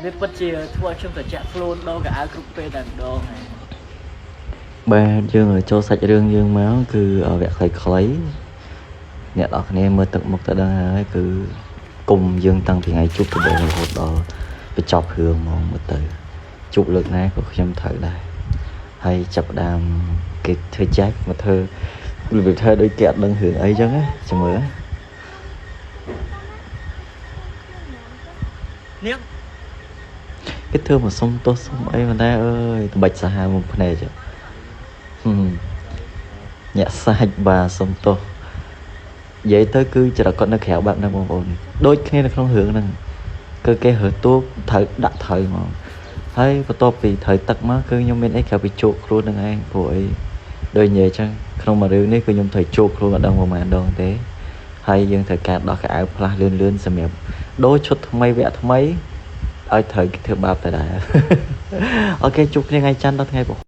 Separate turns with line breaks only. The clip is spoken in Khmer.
វាពិតជាធ្វើឲ្យខ្ញុំត្រជាក់ខ្លួនដល់កៅអៅគ្រប់ពេលតែម្ដងហើយ
បាទយើងចូលសាច់រឿងយើងមកគឺវគ្គខ្លីៗអ្នកនរគ្នាមើលទឹកមុខទៅដឹងហើយគឺគុំយើងតាំងពីថ្ងៃជួបដំបូងរហូតដល់បញ្ចប់រឿងហ្មងមើលទៅជួបលើកណាក៏ខ្ញុំត្រូវដែរហើយចាប់ផ្ដើមគេធ្វើចែកមកធ្វើរបៀបធ្វើដូចគេអត់ដឹងរឿងអីចឹងណាចាំមើល
នាង
គេធ្វើមកសុំទោសសុំអីមិនដែរអើយត្បិចសាហាវមុខភ្នែកចឹងញាក់សាច់បាទសុំទោសនិយាយទៅគឺចរកត់នៅក្រៅបែបហ្នឹងបងប្អូនដូចគ្នានៅក្នុងរឿងហ្នឹងគឺគេរើតួត្រូវដាក់ត្រូវហ្មងហើយបន្ទាប់ពីត្រូវទឹកមកគឺខ្ញុំមានអីក្រៅពីជោគខ្លួននឹងឯងព្រោះអីដូចនិយាយចឹងក្នុងមួយរឿងនេះគឺខ្ញុំត្រូវជោគខ្លួនម្ដងប្រហែលដងទេហើយយើងត្រូវការដោះកៅអៅផ្លាស់លឿនសម្រាប់ដូរឈុតថ្មីវគ្គថ្មីឲ្យត្រូវគេធ្វើបាបទៅដែរអូខេជួបគ្នាថ្ងៃច័ន្ទដល់ថ្ងៃពុធ